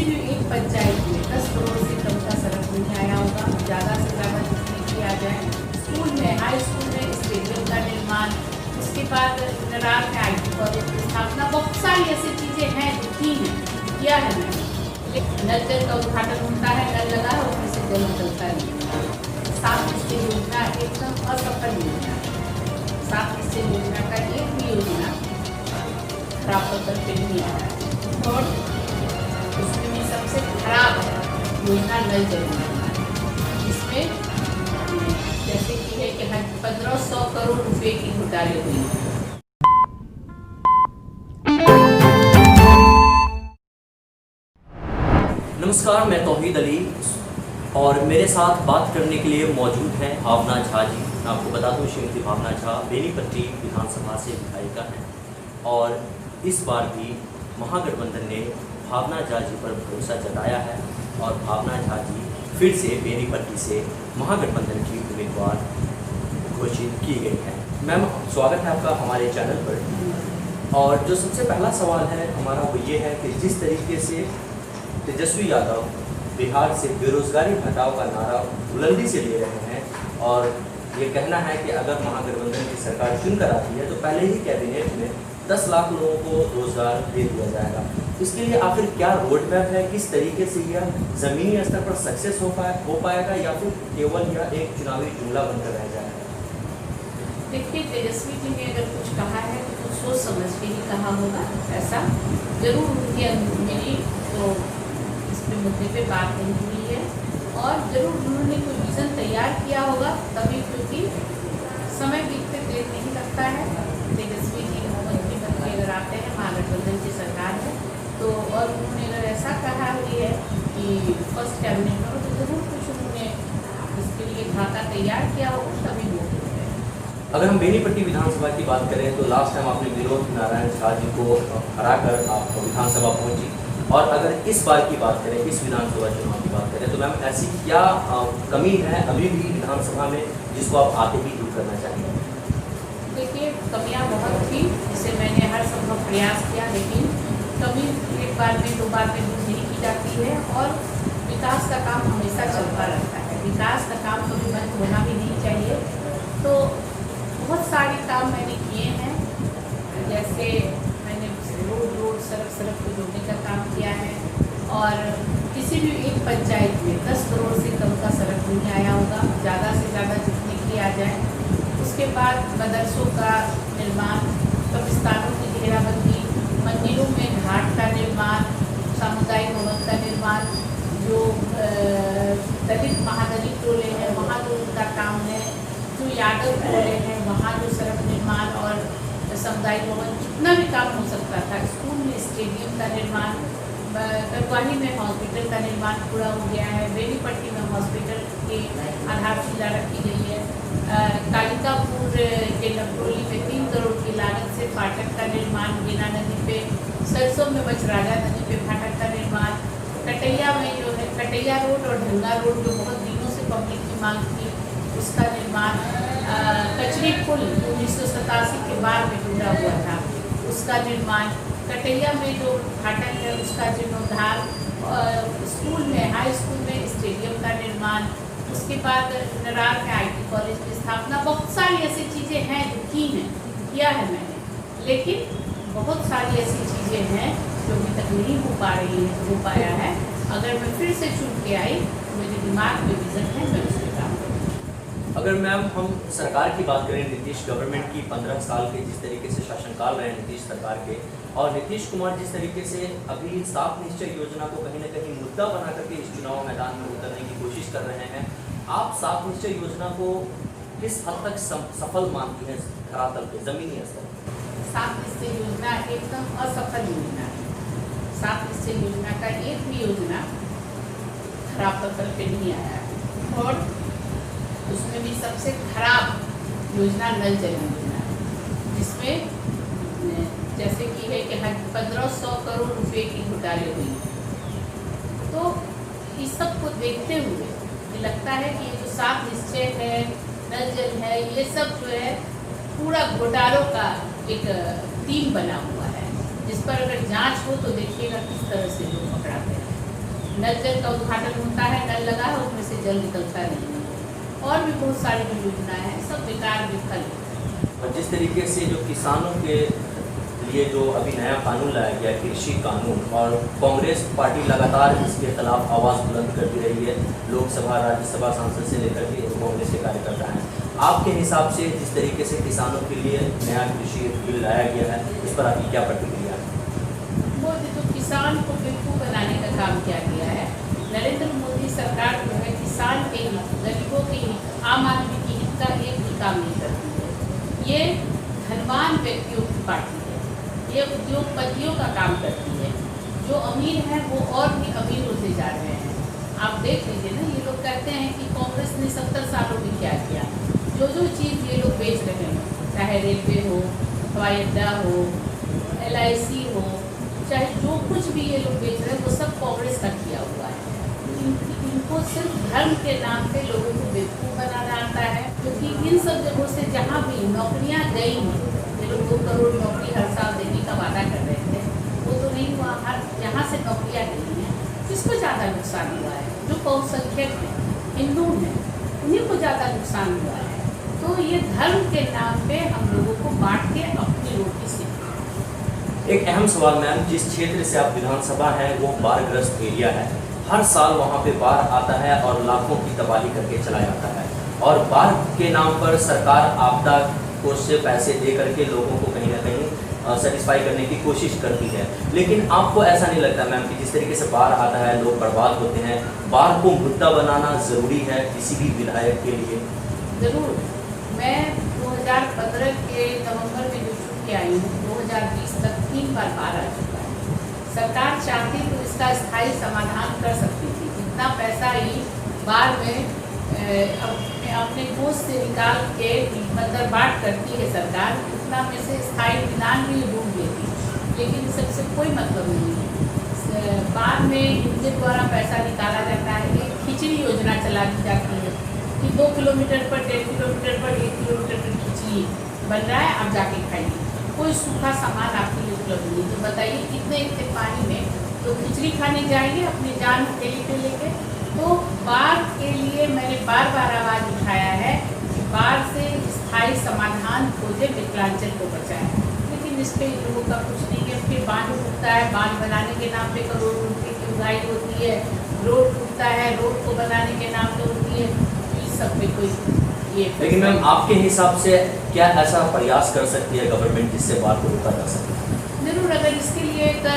भी एक पंचायत में 10 करोड़ से कम का सड़क नहीं आया होगा। ज़्यादा से ज़्यादा जितने किया जाए, स्कूल में, हाई स्कूल में स्टेडियम का निर्माण, उसके बाद नरार में IT कॉलेज की स्थापना, बहुत सारी ऐसी चीज़ें हैं जो की हैं, किया है मैंने। नल जल का उद्घाटन होता है, नल लगा है, उसमें से जल निकलता है। 7 निश्चय योजना एकदम असफल योजना है। 7 निश्चय योजना का एक भी योजना खराब पत्थर पे नहीं आ रहा है। और उसमें भी सबसे खराब योजना नल जल योजना है, जिसमें जैसे कि है कि 1500 करोड़ रुपए की घोटाले हुई है। नमस्कार, मैं तौहीद अली और मेरे साथ बात करने के लिए मौजूद हैं भावना झा जी। मैं आपको बता दूं, श्रीमती भावना झा बेनीपट्टी विधानसभा से विधायिका हैं और इस बार भी महागठबंधन ने भावना झा जी पर भरोसा जताया है और भावना झा जी फिर से बेनीपट्टी से महागठबंधन की उम्मीदवार घोषित की गई है। मैम, स्वागत है आपका हमारे चैनल पर। और जो सबसे पहला सवाल है हमारा वो ये है कि जिस तरीके से तेजस्वी यादव बिहार से बेरोजगारी हटाओ का नारा बुलंदी से ले रहे हैं और ये कहना है कि अगर महागठबंधन की सरकार चुनकर आती है तो पहले ही कैबिनेट में 10 लाख लोगों को रोजगार दे दिया जाएगा। इसके लिए आखिर क्या रोड मैप है, किस तरीके से यह ज़मीनी स्तर पर सक्सेस हो पाएगा या फिर केवल यह एक चुनावी जुमला बनकर रह जाएगा? देखिए, तेजस्वी जी ने अगर कुछ कहा है तो कुछ सोच समझ के ही कहा होगा। ऐसा जरूर उनके मेरी तो इस पे मुद्दे पे बात नहीं हुई है और जरूर उन्होंने कोई विजन तैयार किया होगा तभी, क्योंकि समय बीतते देर नहीं लगता है। तेजस्वी जी मुख्यमंत्री बन के अगर आते हैं, महागठबंधन की सरकार है तो, और उन्होंने अगर ऐसा कहा हुई है कि फर्स्ट कैबिनेट में, तो जरूर कुछ उन्होंने इसके लिए ढांचा तैयार किया होगा तभी वो। अगर हम बेनीपट्टी विधानसभा की बात करें तो लास्ट टाइम आपने विनोद नारायण झा जी को हराकर आप विधानसभा पहुंची और अगर इस बार की बात करें, इस विधानसभा चुनाव की बात करें तो मैम ऐसी क्या कमी है अभी भी विधानसभा में जिसको आप आते ही दूर करना चाहेंगे? देखिए, कमियां बहुत थी, जिसे मैंने हर संभव प्रयास किया, लेकिन कमी एक बार में, 2 बार में दूर नहीं की जाती है और विकास का काम हमेशा चलता रहता है। विकास का काम कभी बंद होना भी नहीं चाहिए। तो बहुत सारे काम मैंने किए हैं, जैसे मैंने रोड सड़क को जोड़ने का काम किया है और किसी भी एक पंचायत में 10 करोड़ से कम का सड़क नहीं आया होगा। ज़्यादा से ज़्यादा जितने किया जाए, उसके बाद मदरसों का निर्माण, कब्रिस्तानों की घेराबंदी, मंदिरों में घाट का निर्माण, सामुदायिक भवन का निर्माण, जो दलित महादलित टोले हैं वहाँ जो उनका काम है, जो यादव टोले हैं वहाँ जो सड़क निर्माण और सामुदायिक भवन, जितना भी काम हो सकता था, स्कूल में स्टेडियम का निर्माण, करवाही में हॉस्पिटल का निर्माण पूरा हो गया है, बेनीपट्टी में हॉस्पिटल की आधारशिला रखी गई है, कालिकापुर के नगरोली में 3 करोड़ की लागत से फाटक का निर्माण, बीना नदी पे, सरसों में बचराजा नदी पे फाटक का निर्माण, कटैया में जो है कटैया रोड और ढंगा रोड जो बहुत दिनों से पब्लिक की मांग थी उसका निर्माण, कचरी पुल 1987 के बाद में टूटा हुआ था उसका निर्माण, कटैया में जो फाटक है उसका जीर्णोद्धार, स्कूल में, हाई स्कूल में स्टेडियम का निर्माण, उसके बाद नरार में IT कॉलेज की स्थापना, बहुत सारी ऐसी चीज़ें हैं जो की हैं, किया है मैंने। लेकिन बहुत सारी ऐसी चीज़ें हैं जो अभी तक नहीं हो पाया है। अगर मैं फिर से चुन के आई तो मेरे दिमाग में विजन है, मैं उस पर काम करूँगी। अगर मैम हम सरकार की बात करें, नीतीश गवर्नमेंट की 15 साल के जिस तरीके से शासनकाल रहे नीतीश सरकार के, और नीतीश कुमार जिस तरीके से अभी 7 निश्चय योजना को कहीं ना कहीं मुद्दा बना करके इस चुनाव मैदान में उतरने की कोशिश कर रहे हैं, आप 7 निश्चय योजना को किस हद तक सफल मानती हैं धरातल पे, जमीनी स्तर पर? 7 निश्चय योजना एकदम असफल योजना है। 7 निश्चय योजना का एक भी योजना खराब पत्थर पे नहीं आया है और उसमें भी सबसे खराब योजना नल जल योजना है, जिसमें जैसे कि है कि 1500 करोड़ रुपए की घोटाले हुई। तो इस सब को देखते हुए मुझे लगता है कि ये जो 7 निश्चय है, नल जल है, ये सब जो है पूरा घोटालों का एक टीम बना हुआ है, जिस पर अगर जांच हो तो देखिएगा किस तरह से लोग पकड़ाते हैं। नल जल का उद्घाटन होता है, नल लगा है उसमें से जल निकलता नहीं है। और भी बहुत सारी जो योजनाएं हैं सब बेकार विफल है। और जिस तरीके से जो किसानों के लिए जो अभी नया कानून लाया गया कृषि कानून, और कांग्रेस पार्टी लगातार इसके खिलाफ आवाज़ बुलंद करती रही है, लोकसभा राज्यसभा सांसद से लेकर के कांग्रेस के कार्यकर्ता हैं। आपके हिसाब से जिस तरीके से किसानों के लिए नया कृषि बिल लाया गया है, इस पर आपकी क्या प्रतिक्रिया है? वो जो किसान को बेवकूफ़ बनाने का काम किया गया है। नरेंद्र मोदी सरकार जो है किसान के हित, गरीबों के हित, आम आदमी के हित का एक भी काम नहीं करती है। ये धनवान व्यक्तियों की पार्टी है, ये उद्योगपतियों का काम करती है। जो अमीर हैं वो और भी अमीर होते जा रहे हैं। आप देख लीजिए ना, ये लोग कहते हैं कि कांग्रेस ने 70 सालों में क्या किया। जो चीज़ ये लोग बेच रहे हैं, चाहे रेलवे हो, हवाई अड्डा हो, LIC हो, चाहे जो कुछ भी ये लोग बेच रहे हैं वो सब कांग्रेस का किया हुआ है। इनको सिर्फ धर्म के नाम पे लोगों को बेवकूफ़ बनाना आता है, क्योंकि इन सब जगहों से जहाँ भी नौकरियाँ गई हैं, ये लोग 2 करोड़ नौकरी हर साल देने का वादा कर रहे थे, वो तो नहीं हुआ। हर जहाँ से नौकरियाँ गई हैं किसको ज़्यादा नुकसान हुआ है? जो बहुसंख्यक हैं, हिंदू हैं, उन्हीं को ज़्यादा नुकसान हुआ है। तो ये धर्म के नाम पे हम लोगों को बांट के अपनी रोटी से। एक अहम सवाल मैम, जिस क्षेत्र से आप विधानसभा है वो बाढ़ग्रस्त एरिया है, हर साल वहाँ पे बाढ़ आता है और लाखों की तबाही करके चला जाता है, और बाढ़ के नाम पर सरकार आपदा कोष से पैसे दे करके लोगों को कहीं ना कहीं सेटिस्फाई करने की कोशिश करती है। लेकिन आपको ऐसा नहीं लगता मैम कि जिस तरीके से बाढ़ आता है लोग बर्बाद होते हैं, बाढ़ को मुद्दा बनाना ज़रूरी है किसी भी विधायक के लिए? ज़रूर। मैं 2015 के नवंबर में जो छूट के आई हूँ, 2020 तक 3 बार बाढ़ आ चुका है। सरकार चाहती तो इसका स्थायी समाधान कर सकती थी। जितना पैसा ही बाढ़ में अपने कोष से निकाल के मतलब बांट करती है सरकार, उतना में से स्थायी निदान भी ढूंढ लेती, लेकिन सबसे कोई मतलब नहीं है। बाढ़ में इनके द्वारा पैसा निकाला जाता है। एक खिचड़ी योजना चला दी जाती है कि 2 किलोमीटर पर, 1.5 किलोमीटर पर, 1 किलोमीटर पर खिचड़ी बन रहा है, आप जाके खाइए। कोई सूखा सामान आपके लिए उपलब्ध नहीं। तो बताइए कितने इतने पानी में तो खिचड़ी खाने जाइए अपनी जान हथेली पे लेके। तो बाढ़ के लिए मैंने बार बार आवाज़ उठाया है कि बाढ़ से स्थायी समाधान खोजे, मिथिलांचल को बचाएं, लेकिन इस पर लोगों का कुछ नहीं है। फिर बांध टूटता है, बांध बनाने के नाम पे करोड़ों रुपये की उगाही होती है, रोड टूटता है, रोड को बनाने के नाम पे होती है। तो इस सब पे कोई ये, लेकिन मैम आपके हिसाब से क्या ऐसा प्रयास कर सकती है गवर्नमेंट जिससे बाढ़ को रोका जा सके? जरूर, अगर इसके लिए एक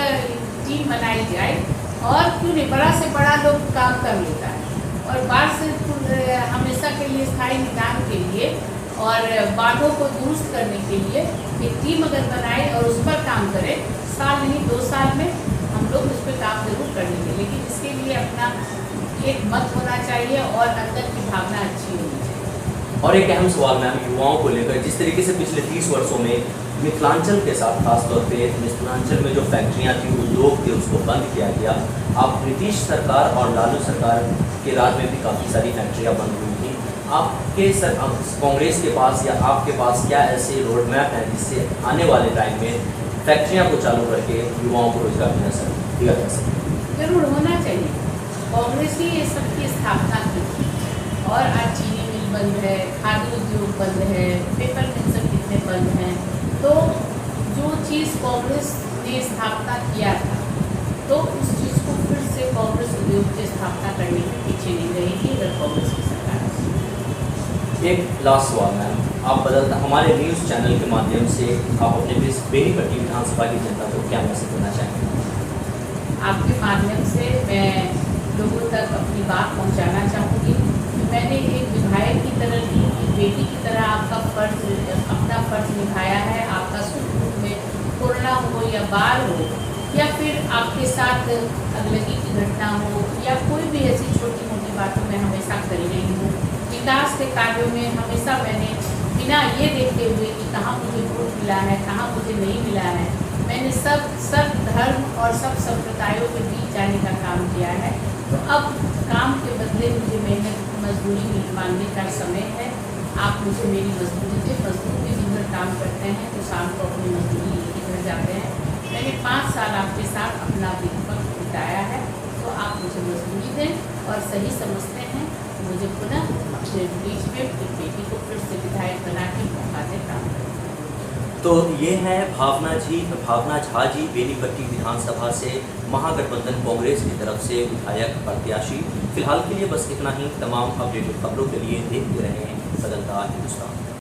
टीम बनाई जाए, और क्यों नहीं, बड़ा से बड़ा लोग काम कर लेता है। और बाढ़ से हमेशा के लिए स्थायी निदान के लिए और बाढ़ों को दुरुस्त करने के लिए एक टीम अगर बनाए और उस पर काम करे, साल नहीं 2 साल में हम लोग उस पर काम जरूर कर लेंगे। लेकिन इसके लिए अपना एक मत होना चाहिए और अंदर की भावना अच्छी होनी चाहिए। और एक अहम सवाल मैम, युवाओं को लेकर जिस तरीके से पिछले 30 वर्षों में मिथिलांचल के साथ खासतौर पे मिथिलांचल में जो फैक्ट्रियाँ थी, उद्योग थे, उसको बंद किया गया। आप नीतीश सरकार और लालू सरकार के राज में भी काफ़ी सारी फैक्ट्रियाँ बंद हुई थी। आपके कांग्रेस के पास या आपके पास क्या ऐसे रोड मैप हैं जिससे आने वाले टाइम में फैक्ट्रियाँ को चालू करके युवाओं को रोजगार दिया जा सके? जरूर होना चाहिए। कांग्रेस ही ये सबकी स्थापना की थी, और आज चीनी मिल बंद है, खादी उद्योग बंद है, पेपर मिल सब कितने बंद हैं। तो जो चीज़ कांग्रेस ने स्थापना किया था, तो उस चीज़ को फिर से कांग्रेस उद्योग की स्थापना करने के पीछे नहीं रहेगी अगर कांग्रेस की सरकार है। एक लास्ट सवाल मैम, आप बदलता हमारे न्यूज़ चैनल के माध्यम से आप अपने बेनीपट्टी विधानसभा की जनता को क्या मैसेज देना चाहेंगे? आपके माध्यम से मैं लोगों तक अपनी बात पहुंचाना चाहूँगी कि मैंने एक विधायक की तरह नहीं, एक बेटी की तरह आपका अपना फ़र्ज निभाया है। आपका सुख दुख में कोरोना हो या बाढ़ हो, या फिर आपके साथ अगलगी की घटना हो, या कोई भी ऐसी छोटी मोटी बातों में हमेशा कर रही हूँ। विकास के कार्यों में हमेशा मैंने बिना ये देखते हुए कि कहाँ मुझे वोट मिला है, कहाँ मुझे नहीं मिला है, मैंने सब धर्म और सब संप्रदायों के बीच जाने का काम किया है। तो अब काम के बदले मुझे मेहनत मजदूरी मांगने का समय है। आप मुझे मेरी मजदूरी दे। मजदूर भी दिन भर काम करते हैं तो शाम को अपनी मजदूरी लेके घर जाते हैं। मैंने 5 साल आपके साथ अपना वक्त बिताया है, तो आप मुझे मजबूरी है और सही समझते हैं, मुझे पुनः अपने बीच में अपनी बेटी को फिर से विधायक बना के मौका दे काम करें। तो ये है भावना झा जी बेनीपट्टी विधानसभा से महागठबंधन कांग्रेस की तरफ से विधायक प्रत्याशी। फिलहाल के लिए बस इतना ही। तमाम अपडेटेड खबरों के लिए देखते रहें बदलता हिंदुस्तान।